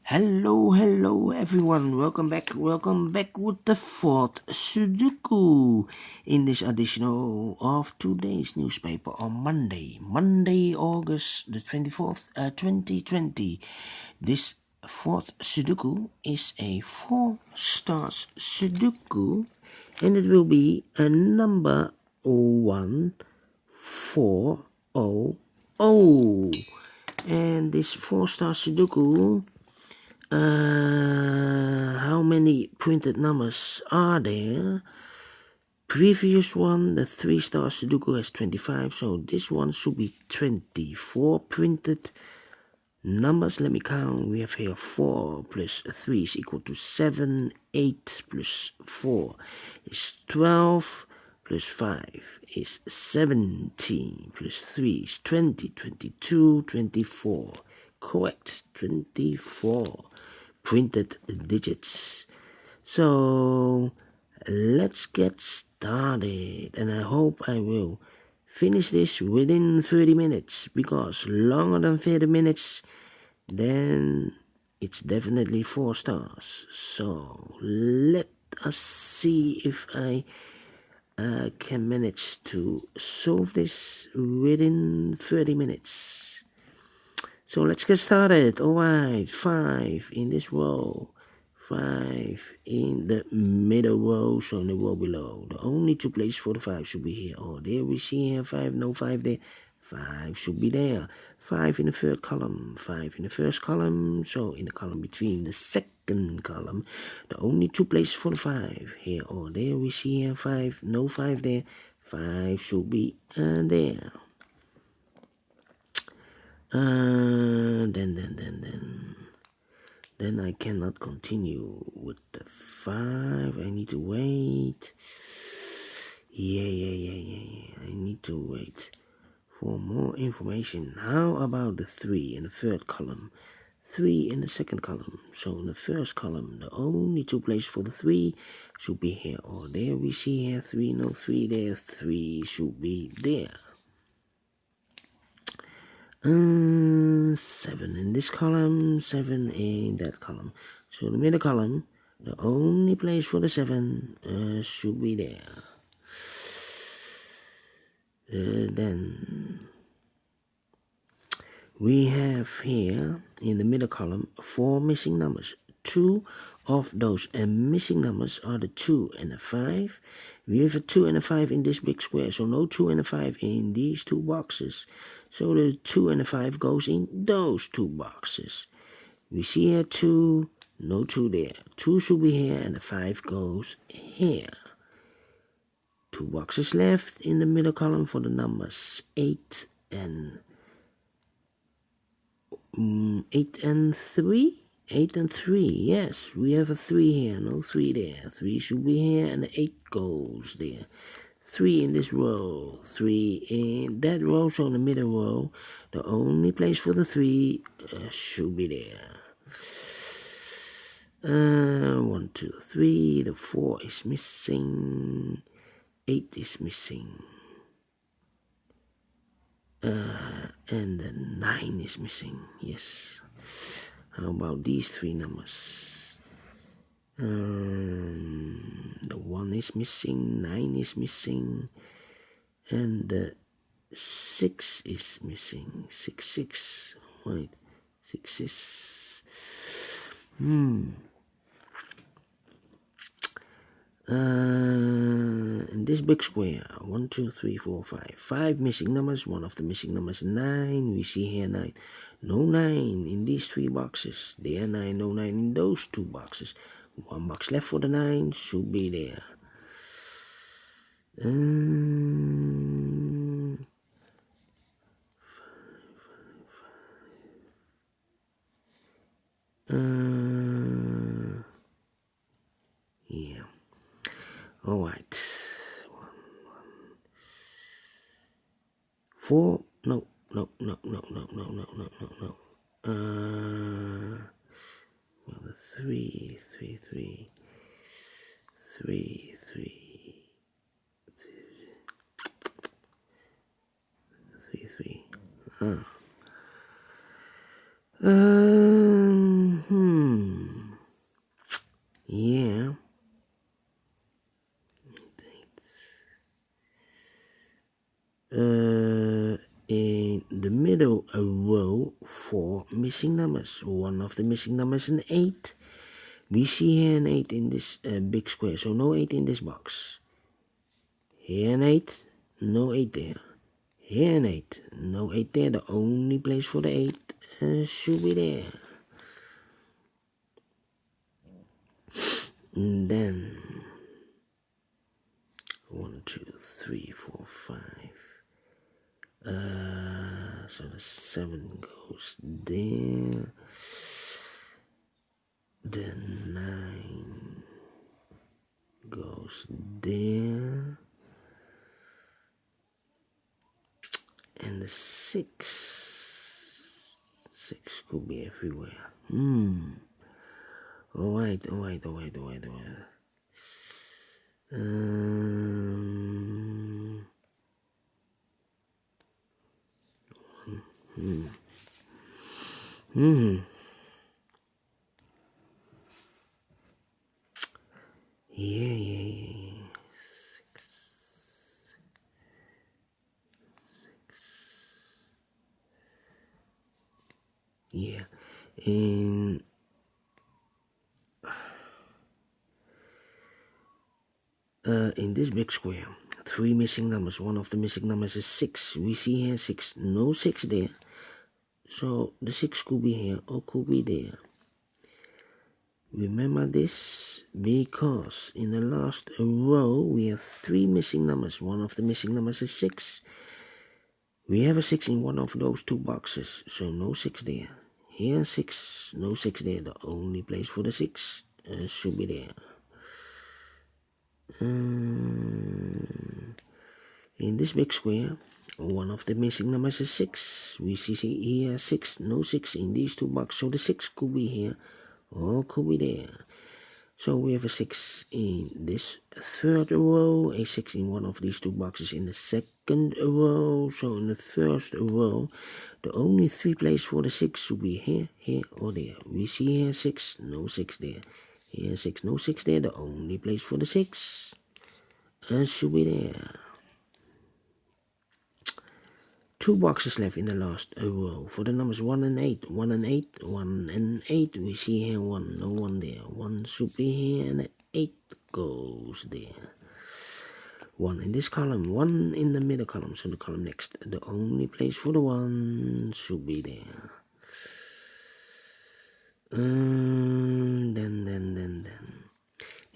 Hello everyone. Welcome back with the fourth Sudoku in this edition of today's newspaper on Monday, August the 24th, 2020. This fourth Sudoku is a 4 stars Sudoku, and it will be a number 1400. And this 4 star Sudoku, how many printed numbers are there? Previous one, the 3 star Sudoku has 25, so this one should be 24 printed numbers. Let me count. We have here 4 plus 3 is equal to 7, 8 plus 4 is 12, plus 5 is 17, plus 3 is 20, 22, 24. Correct, 24 printed digits. So let's get started, and I hope I will finish this within 30 minutes, because longer than 30 minutes, then it's definitely 4 stars. So let us see if I can manage to solve this within 30 minutes. So let's get started. Alright, 5 in this row, 5 in the middle row, so in the row below. The only 2 places for the 5 should be here. Oh, there we see here 5, no 5 there. 5 should be there. 5 in the third column, 5 in the first column, so in the column between the second column. The only 2 places for the 5 here. Oh, there we see here 5, no 5 there. 5 should be there. Then I cannot continue with the 5. I need to wait. Yeah. I need to wait for more information. How about the 3 in the third column? 3 in the second column. So in the first column, the only 2 places for the 3 should be here. Or there we see here 3, no 3 there. 3 should be there. 7 in this column, 7 in that column. So the middle column, the only place for the 7 should be there. Then we have here in the middle column 4 missing numbers. 2 of those missing numbers are the 2 and the 5. We have a 2 and a 5 in this big square, so no 2 and a 5 in these 2 boxes. So the 2 and the 5 goes in those 2 boxes. We see here 2, no 2 there. 2 should be here and the 5 goes here. 2 boxes left in the middle column for the numbers 8 and 3. 8 and 3, yes, we have a 3 here, no 3 there. 3 should be here and the 8 goes there. 3 in this row, 3 in that row, so in the middle row, the only place for the 3 should be there. 1, 2, 3, the 4 is missing, 8 is missing, and the 9 is missing, yes. How about these 3 numbers? The 1 is missing, 9 is missing, and the 6 is missing. 6, right? 6 is... in this big square, 1, 2, 3, 4, 5. 5 missing numbers. One of the missing numbers is 9. We see here 9. No 9 in these 3 boxes. There 9, no 9 in those 2 boxes. 1 box left for the 9 should be there. Yeah. All right. 4. No. Well, the 3. 3. missing numbers. One of the missing numbers is an 8. We see here an 8 in this big square, so no 8 in this box. Here an 8, no 8 there. Here an 8, no 8 there. The only place for the 8 should be there. And then 1, 2, 3, 4, 5. So the 7 goes there. The 9 goes there. And the 6 could be everywhere. Alright. Yeah. 6. Yeah. In this big square, 3 missing numbers. One of the missing numbers is 6. We see here 6. No 6 there. So the 6 could be here or could be there. Remember this because in the last row we have 3 missing numbers. One of the missing numbers is 6. We have a 6 in one of those 2 boxes, so no 6 there. Here 6, no 6 there. The only place for the 6 should be there. In this big square, one of the missing numbers is 6. We see here 6, no 6 in these 2 boxes, so the 6 could be here or could be there. So we have a 6 in this 3rd row, a 6 in one of these 2 boxes in the 2nd row. So in the 1st row, the only 3 places for the 6 should be here, here or there. We see here 6, no 6 there. Here 6, no 6 there. The only place for the 6 should be there. 2 boxes left in the last row for the numbers 1 and 8. 1 and 8, 1 and 8. We see here 1, no 1 there. 1 should be here and 8 goes there. 1 in this column, 1 in the middle column, so the column next. The only place for the 1 should be there. Then.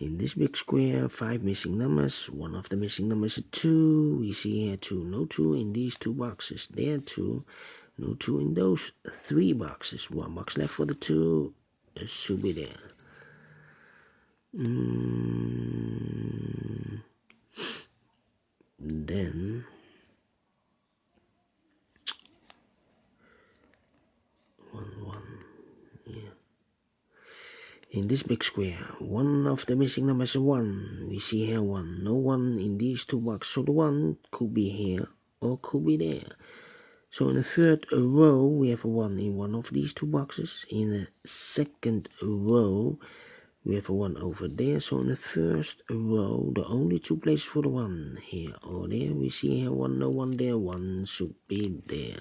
In this big square, 5 missing numbers. One of the missing numbers is 2. We see here 2. No 2 in these 2 boxes. There 2. No 2 in those 3 boxes. 1 box left for the 2. It should be there. Then 1. Yeah. In this big square, one of the missing numbers is 1. We see here 1. No 1 in these 2 boxes. So the 1 could be here or could be there. So in the 3rd row, we have a 1 in one of these 2 boxes. In the 2nd row, we have a 1 over there. So in the 1st row, the only 2 places for the 1 here or there. We see here 1, no 1 there. 1 should be there.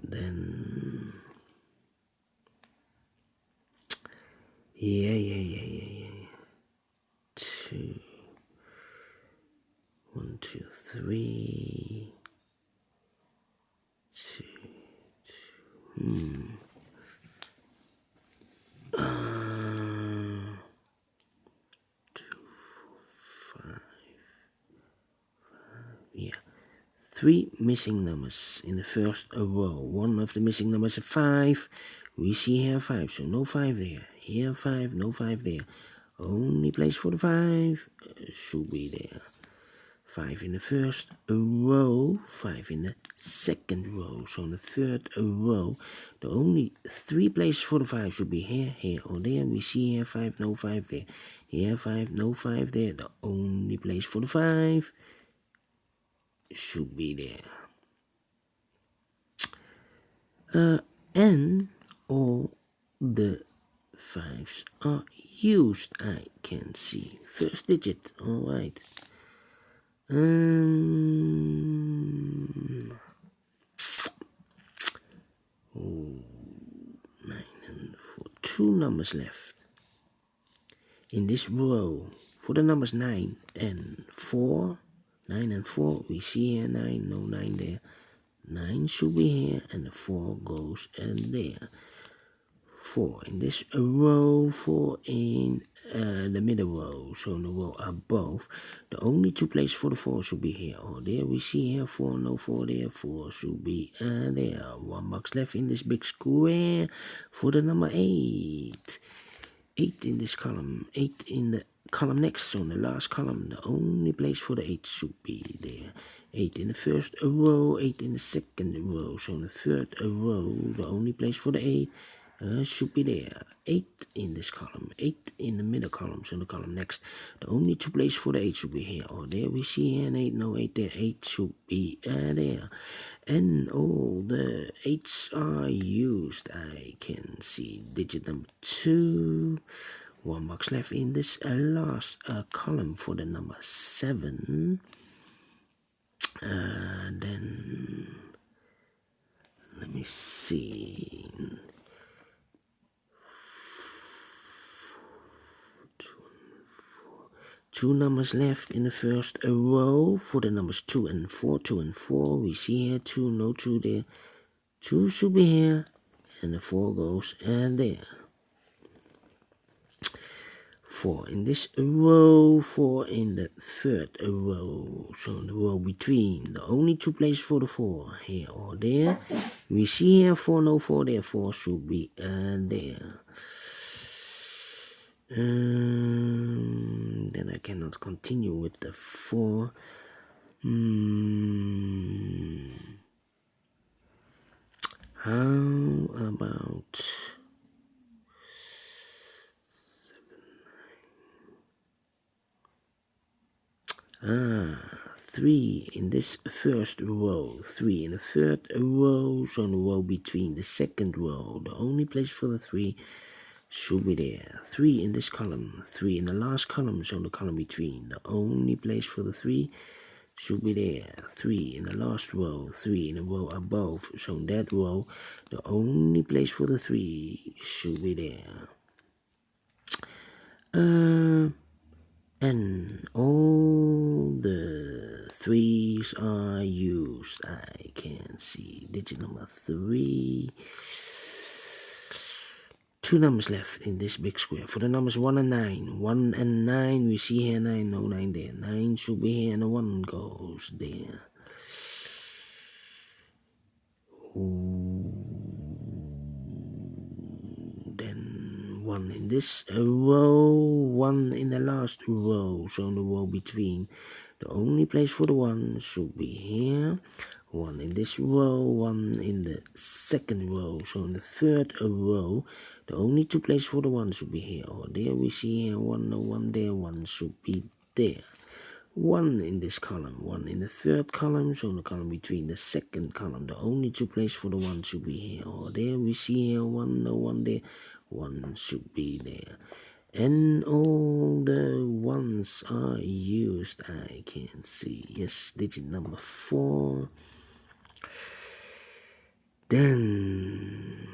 Then... Yeah. 2. 1, 2, 3. 2. 2, 4, 5. Yeah. 3 missing numbers in the 1st row. One of the missing numbers is 5. We see here 5, so no 5 there. Here 5, no 5 there. Only place for the 5 should be there. 5 in the 1st row, 5 in the 2nd row. So in the 3rd row, the only 3 places for the 5 should be here, here or there. We see here 5, no 5 there. Here 5, no 5 there. The only place for the 5 should be there. And all the 5s are used, I can see. First digit, alright. Oh, 9 and 4. 2 numbers left in this row. For the numbers 9 and 4, 9 and 4, we see here 9, no 9 there. 9 should be here, and the 4 goes in there. 4 in this row, 4 in the middle row, so in the row above. The only 2 places for the 4 should be here or there. We see here 4, no 4 there, 4 should be there. 1 box left in this big square for the number 8. 8 in this column, 8 in the column next, so in the last column, the only place for the 8 should be there. 8 in the first row, 8 in the second row, so in the third row, the only place for the 8 should be there. 8 in this column, 8 in the middle column, so in the column next, the only 2 places for the 8 should be here or there. We see here an 8, no 8 there, 8 should be there. And all the 8s are used. I can see digit number 2. 1 box left in this last column for the number 7. Then let me see. 2 numbers left in the first row for the numbers 2 and 4. 2 and 4, we see here 2, no 2 there. 2 should be here, and the 4 goes there. 4 in this row, 4 in the third row, so in the row between. The only 2 places for the 4, here or there. We see here 4, no 4 there, 4 should be there. Then I cannot continue with the 4. How about 3 in this first row, 3 in the third row, so in the row between the second row. The only place for the 3 should be there. 3 in this column, 3 in the last column, so in the column between. The only place for the 3 should be there. 3 in the last row, 3 in the row above, so in that row, the only place for the 3 should be there. And all the 3s are used. I can see digit number 3. 2 numbers left in this big square for the numbers 1 and 9. 1 and 9, we see here 9, no 9 there. 9 should be here, and the 1 goes there. Then 1 in this row, 1 in the last row, so in the row between. The only place for the 1 should be here. 1 in this row, 1 in the second row, so in the third row. The only 2 places for the 1 should be here or there. We see here 1, no 1 there, 1 should be there. 1 in this column, 1 in the third column, so in the column between the second column. The only 2 places for the 1 should be here or there. We see here 1, no 1 there, 1 should be there. And all the 1s are used. I can see. Yes, digit number 4. Then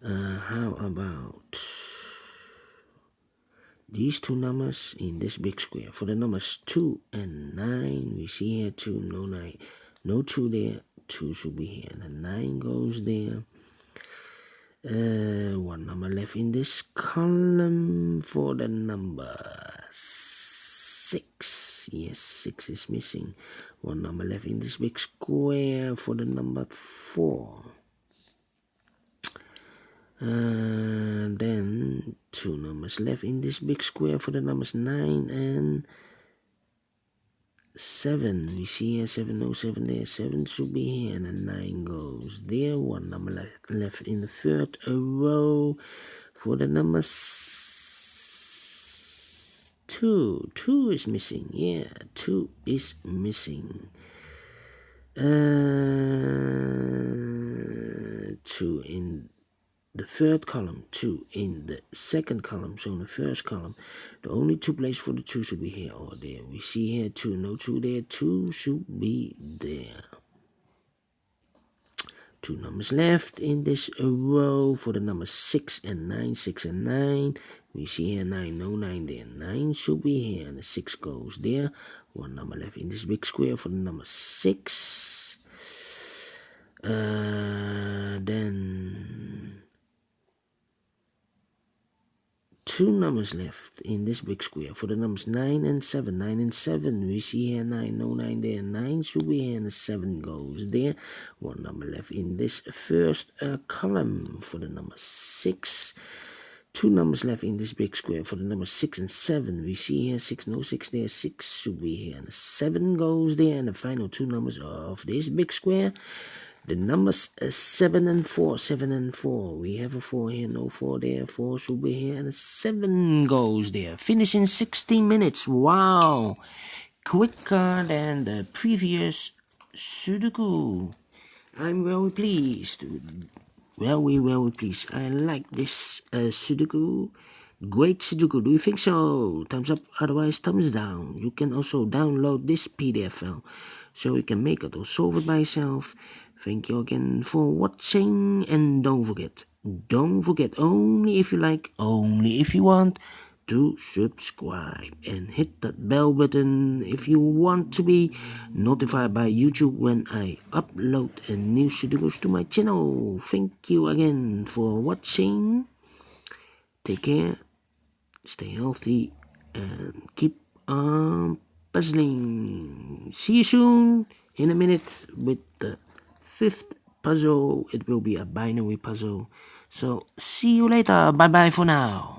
how about these 2 numbers in this big square? For the numbers 2 and 9, we see here 2, no 9, no 2 there, 2 should be here, and the 9 goes there. 1 number left in this column for the number 6. Yes, 6 is missing. 1 number left in this big square for the number 4. Then 2 numbers left in this big square for the numbers 9 and 7. We see here 7, no 7 there. 7 should be here, and then 9 goes there. 1 number left in the third row for the number 2. 2 is missing. Yeah, 2 is missing. 2 in the third column, 2 in the second column, so in the first column. The only 2 places for the 2 should be here or there. We see here 2, no 2 there, 2 should be there. 2 numbers left in this row for the numbers 6 and 9, 6 and 9. We see here 9, no 9 there. 9 should be here, and the 6 goes there. 1 number left in this big square for the number 6. Then 2 numbers left in this big square for the numbers 9 and 7. 9 and 7, we see here 9, no 9 there. 9 should be here, and the 7 goes there. 1 number left in this first column for the number 6. 2 numbers left in this big square for the numbers 6 and 7. We see here 6, no 6 there. 6 should be here, and the 7 goes there. And the final 2 numbers of this big square, the numbers 7 and 4. 7 and 4. We have a 4 here, no 4 there. 4 should be here, and the 7 goes there. Finish in 16 minutes. Wow! Quicker than the previous Sudoku. I'm very pleased. Very pleased. I like this Sudoku. Great Sudoku. Do you think so? Thumbs up, otherwise thumbs down. You can also download this PDF file so you can make it or solve it by yourself. Thank you again for watching, and don't forget, only if you like, only if you want, to subscribe and hit that bell button if you want to be notified by YouTube when I upload new Sudokus to my channel. Thank you again for watching. Take care, stay healthy, and keep on puzzling. See you soon in a minute with the 5th puzzle. It will be a binary puzzle. So see you later. Bye bye for now.